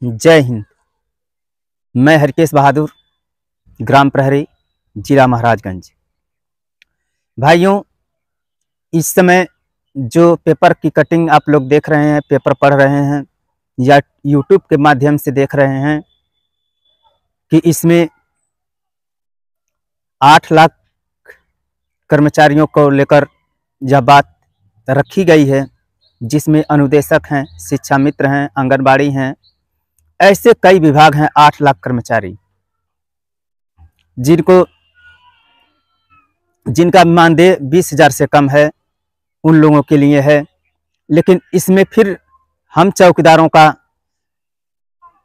जय हिंद। मैं हरकेश बहादुर, ग्राम प्रहरी, जिला महाराजगंज। भाइयों, इस समय जो पेपर की कटिंग आप लोग देख रहे हैं, पेपर पढ़ रहे हैं या यूट्यूब के माध्यम से देख रहे हैं कि इसमें 8 लाख कर्मचारियों को लेकर यह बात रखी गई है, जिसमें अनुदेशक हैं, शिक्षा मित्र हैं, आंगनबाड़ी हैं, ऐसे कई विभाग हैं। 8 लाख कर्मचारी जिनका मानदेय 20,000 से कम है, उन लोगों के लिए है। लेकिन इसमें फिर हम चौकीदारों का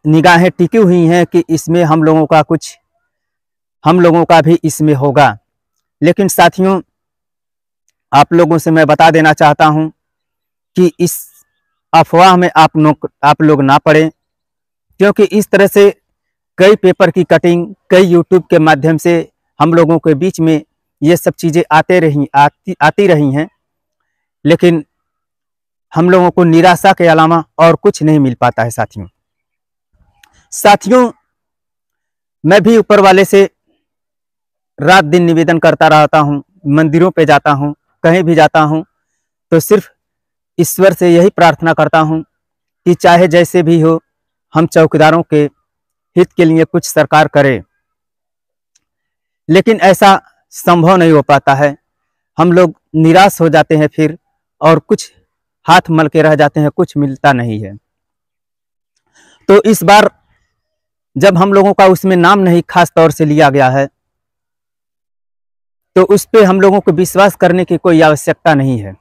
निगाहें टिकी हुई हैं कि इसमें हम लोगों का भी इसमें होगा। लेकिन साथियों, आप लोगों से मैं बता देना चाहता हूं कि इस अफवाह में आप लोग ना पड़े, क्योंकि इस तरह से कई पेपर की कटिंग, कई यूट्यूब के माध्यम से हम लोगों के बीच में ये सब चीज़ें आती रही हैं, लेकिन हम लोगों को निराशा के अलावा और कुछ नहीं मिल पाता है। साथियों, मैं भी ऊपर वाले से रात दिन निवेदन करता रहता हूँ, मंदिरों पे जाता हूँ, कहीं भी जाता हूँ तो सिर्फ ईश्वर से यही प्रार्थना करता हूँ कि चाहे जैसे भी हो, हम चौकीदारों के हित के लिए कुछ सरकार करे। लेकिन ऐसा संभव नहीं हो पाता है। हम लोग निराश हो जाते हैं फिर, और कुछ हाथ मल के रह जाते हैं, कुछ मिलता नहीं है। तो इस बार जब हम लोगों का उसमें नाम नहीं खास तौर से लिया गया है, तो उस पे हम लोगों को विश्वास करने की कोई आवश्यकता नहीं है।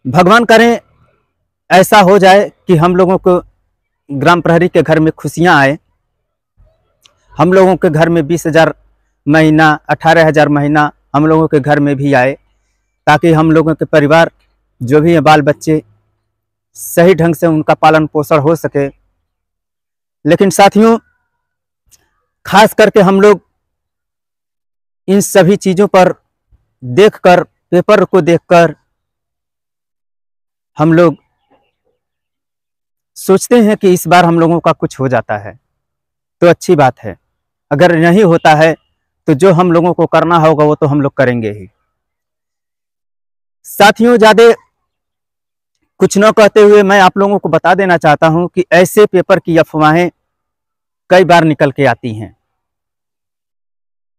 भगवान करें ऐसा हो जाए कि हम लोगों को ग्राम प्रहरी के घर में खुशियां आए, हम लोगों के घर में 20,000 महीना, 18,000 महीना हम लोगों के घर में भी आए, ताकि हम लोगों के परिवार जो भी है, बाल बच्चे, सही ढंग से उनका पालन पोषण हो सके। लेकिन साथियों, खास करके हम लोग इन सभी चीज़ों पर देखकर, पेपर को देखकर हम लोग सोचते हैं कि इस बार हम लोगों का कुछ हो जाता है तो अच्छी बात है। अगर नहीं होता है तो जो हम लोगों को करना होगा वो तो हम लोग करेंगे ही। साथियों, ज़्यादा कुछ न कहते हुए मैं आप लोगों को बता देना चाहता हूं कि ऐसे पेपर की अफवाहें कई बार निकल के आती हैं,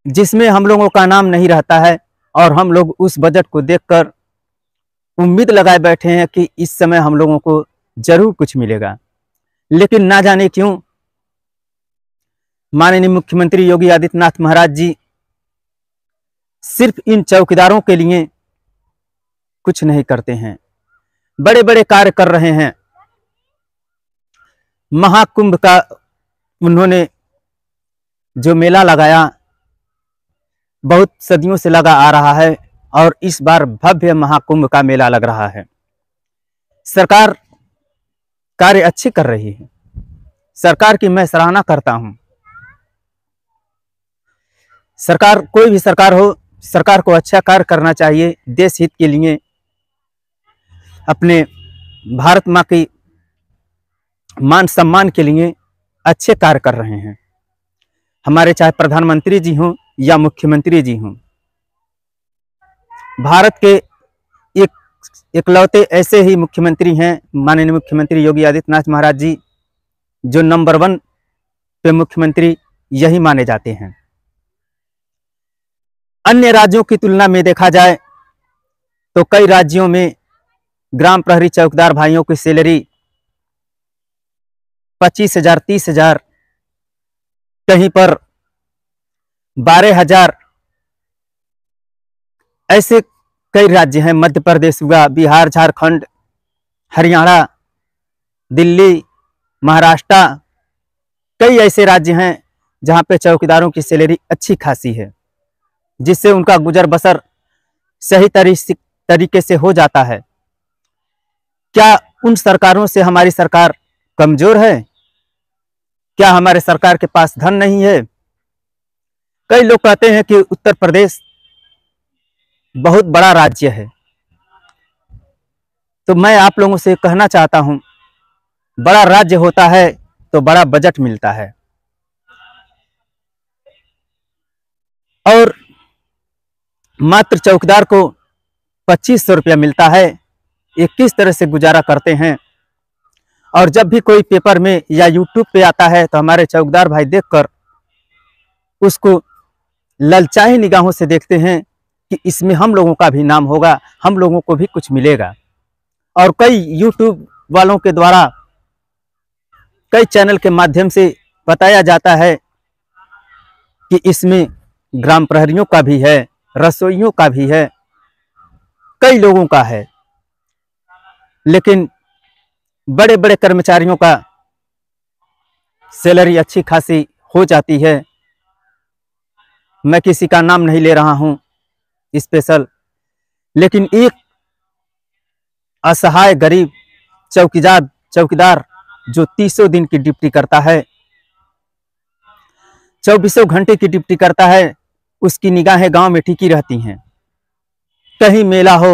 जिसमें हम लोगों का नाम नहीं रहता है, और हम लोग उस बजट को देखकर उम्मीद लगाए बैठे हैं कि इस समय हम लोगों को जरूर कुछ मिलेगा। लेकिन ना जाने क्यों माननीय मुख्यमंत्री योगी आदित्यनाथ महाराज जी सिर्फ इन चौकीदारों के लिए कुछ नहीं करते हैं, बड़े बड़े कार्य कर रहे हैं। महाकुंभ का उन्होंने जो मेला लगाया, बहुत सदियों से लगा आ रहा है, और इस बार भव्य महाकुंभ का मेला लग रहा है। सरकार कार्य अच्छे कर रही है, सरकार की मैं सराहना करता हूं। सरकार, कोई भी सरकार हो, सरकार को अच्छा कार्य करना चाहिए। देश हित के लिए, अपने भारत माँ की मान सम्मान के लिए अच्छे कार्य कर रहे हैं हमारे, चाहे प्रधानमंत्री जी हों या मुख्यमंत्री जी हों। भारत के इकलौते ऐसे ही मुख्यमंत्री हैं माननीय मुख्यमंत्री योगी आदित्यनाथ महाराज जी, जो नंबर 1 पे मुख्यमंत्री यही माने जाते हैं। अन्य राज्यों की तुलना में देखा जाए तो कई राज्यों में ग्राम प्रहरी चौकीदार भाइयों की सैलरी 25,000, 30,000, कहीं पर 12,000, ऐसे कई राज्य हैं। मध्य प्रदेश हुआ, बिहार, झारखंड, हरियाणा, दिल्ली, महाराष्ट्र, कई ऐसे राज्य हैं जहां पे चौकीदारों की सैलरी अच्छी खासी है, जिससे उनका गुजर बसर सही तरीके से हो जाता है। क्या उन सरकारों से हमारी सरकार कमजोर है? क्या हमारे सरकार के पास धन नहीं है? कई लोग कहते हैं कि उत्तर प्रदेश बहुत बड़ा राज्य है, तो मैं आप लोगों से कहना चाहता हूं, बड़ा राज्य होता है तो बड़ा बजट मिलता है, और मात्र चौकीदार को 2500 रुपया मिलता है। ये किस तरह से गुजारा करते हैं। और जब भी कोई पेपर में या यूट्यूब पे आता है तो हमारे चौकीदार भाई देखकर उसको ललचाई निगाहों से देखते हैं कि इसमें हम लोगों का भी नाम होगा, हम लोगों को भी कुछ मिलेगा। और कई यूट्यूब वालों के द्वारा, कई चैनल के माध्यम से बताया जाता है कि इसमें ग्राम प्रहरियों का भी है, रसोइयों का भी है, कई लोगों का है, लेकिन बड़े बड़े कर्मचारियों का सैलरी अच्छी खासी हो जाती है। मैं किसी का नाम नहीं ले रहा हूं स्पेशल, लेकिन एक असहाय गरीब चौकीदार जो 30 दिन की ड्यूटी करता है, 24 घंटे की ड्यूटी करता है, उसकी निगाहें गांव में टिकी रहती हैं। कहीं मेला हो,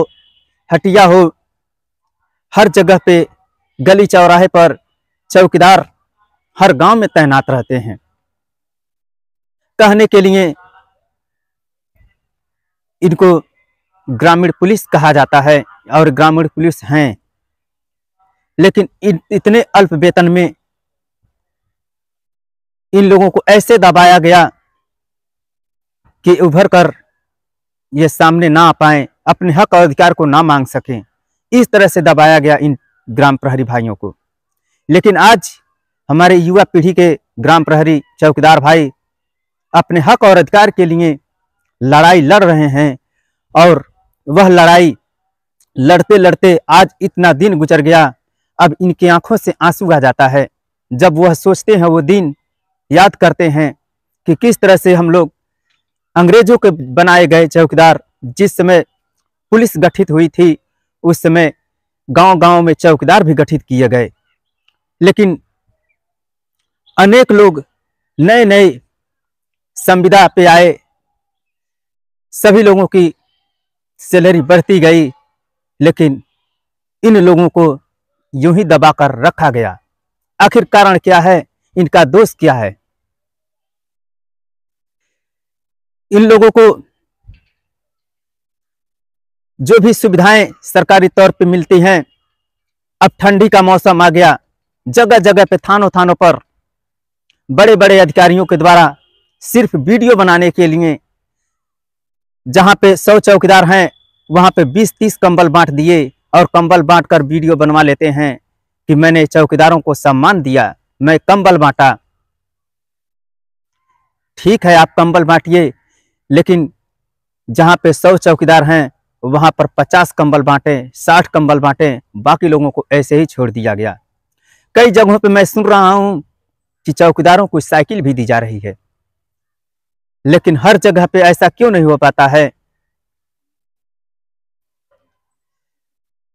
हटिया हो, हर जगह पे गली चौराहे पर चौकीदार हर गांव में तैनात रहते हैं। कहने के लिए इनको ग्रामीण पुलिस कहा जाता है, और ग्रामीण पुलिस हैं, लेकिन इतने अल्प वेतन में इन लोगों को ऐसे दबाया गया कि उभर कर ये सामने ना आ पाए, अपने हक और अधिकार को ना मांग सकें। इस तरह से दबाया गया इन ग्राम प्रहरी भाइयों को। लेकिन आज हमारे युवा पीढ़ी के ग्राम प्रहरी चौकीदार भाई अपने हक और अधिकार के लिए लड़ाई लड़ रहे हैं, और वह लड़ाई लड़ते लड़ते आज इतना दिन गुजर गया। अब इनकी आंखों से आंसू आ जाता है जब वह सोचते हैं, वो दिन याद करते हैं कि किस तरह से हम लोग अंग्रेजों के बनाए गए चौकीदार, जिस समय पुलिस गठित हुई थी उस समय गांव गांव में चौकीदार भी गठित किए गए, लेकिन अनेक लोग नए नए संविदा पे आए, सभी लोगों की सैलरी बढ़ती गई, लेकिन इन लोगों को यूं ही दबाकर रखा गया। आखिर कारण क्या है, इनका दोष क्या है। इन लोगों को जो भी सुविधाएं सरकारी तौर पे मिलती हैं, अब ठंडी का मौसम आ गया, जगह जगह पे थानों थानों पर बड़े बड़े अधिकारियों के द्वारा सिर्फ वीडियो बनाने के लिए, जहां पे 100 चौकीदार हैं वहां पे 20-30 कंबल बांट दिए, और कंबल बांटकर वीडियो बनवा लेते हैं कि मैंने चौकीदारों को सम्मान दिया, मैं कंबल बांटा। ठीक है, आप कंबल बांटिए, लेकिन जहां पे 100 चौकीदार हैं वहां पर 50 कंबल बांटे, 60 कंबल बांटे, बाकी लोगों को ऐसे ही छोड़ दिया गया। कई जगहों पे मैं सुन रहा हूं कि चौकीदारों को साइकिल भी दी जा रही है, लेकिन हर जगह पे ऐसा क्यों नहीं हो पाता है।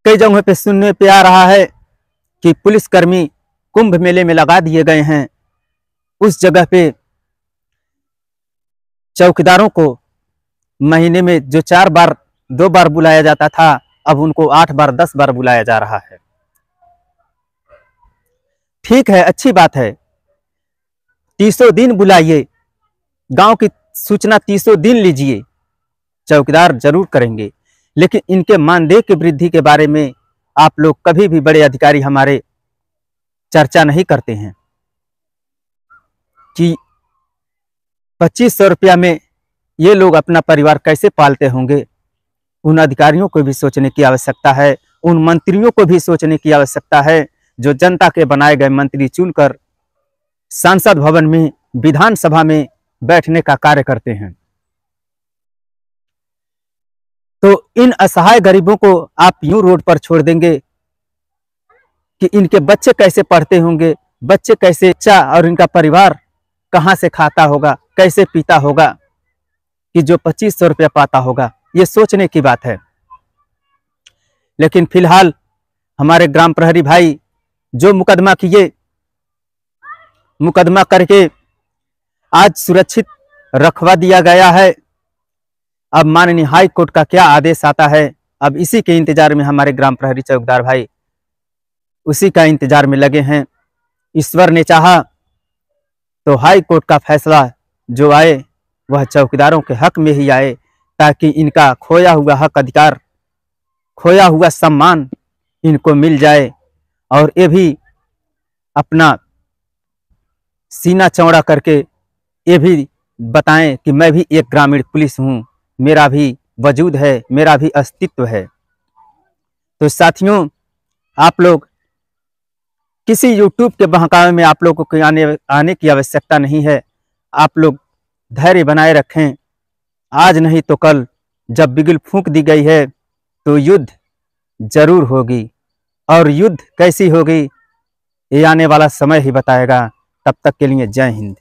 कई जगहों पे सुनने पे आ रहा है कि पुलिसकर्मी कुंभ मेले में लगा दिए गए हैं, उस जगह पे चौकीदारों को महीने में जो 2 बार बुलाया जाता था, अब उनको 8 बार 10 बार बुलाया जा रहा है। ठीक है, अच्छी बात है, 30 दिन बुलाइए, गांव की सूचना 30 दिन लीजिए, चौकीदार जरूर करेंगे, लेकिन इनके मानदेय की वृद्धि के बारे में आप लोग कभी भी, बड़े अधिकारी हमारे, चर्चा नहीं करते हैं कि 2500 रुपया में ये लोग अपना परिवार कैसे पालते होंगे। उन अधिकारियों को भी सोचने की आवश्यकता है, उन मंत्रियों को भी सोचने की आवश्यकता है जो जनता के बनाए गए मंत्री चुनकर सांसद भवन में, विधानसभा में बैठने का कार्य करते हैं। तो इन असहाय गरीबों को आप यूं रोड पर छोड़ देंगे कि इनके बच्चे कैसे पढ़ते होंगे, बच्चे कैसे, और इनका परिवार कहां से खाता होगा, कैसे पीता होगा, कि जो 2500 रुपया पाता होगा। ये सोचने की बात है। लेकिन फिलहाल हमारे ग्राम प्रहरी भाई जो मुकदमा किए, मुकदमा करके आज सुरक्षित रखवा दिया गया है। अब माननीय हाई कोर्ट का क्या आदेश आता है, अब इसी के इंतजार में हमारे ग्राम प्रहरी चौकीदार भाई उसी का इंतजार में लगे हैं। ईश्वर ने चाहा तो हाई कोर्ट का फैसला जो आए वह चौकीदारों के हक में ही आए, ताकि इनका खोया हुआ हक अधिकार, खोया हुआ सम्मान इनको मिल जाए और ये भी अपना सीना चौड़ा करके ये भी बताएं कि मैं भी एक ग्रामीण पुलिस हूँ, मेरा भी वजूद है, मेरा भी अस्तित्व है। तो साथियों, आप लोग किसी यूट्यूब के बहकावे में आप लोगों को आने की आवश्यकता नहीं है। आप लोग धैर्य बनाए रखें। आज नहीं तो कल जब बिगुल फूंक दी गई है तो युद्ध जरूर होगी, और युद्ध कैसी होगी ये आने वाला समय ही बताएगा। तब तक के लिए जय हिंद।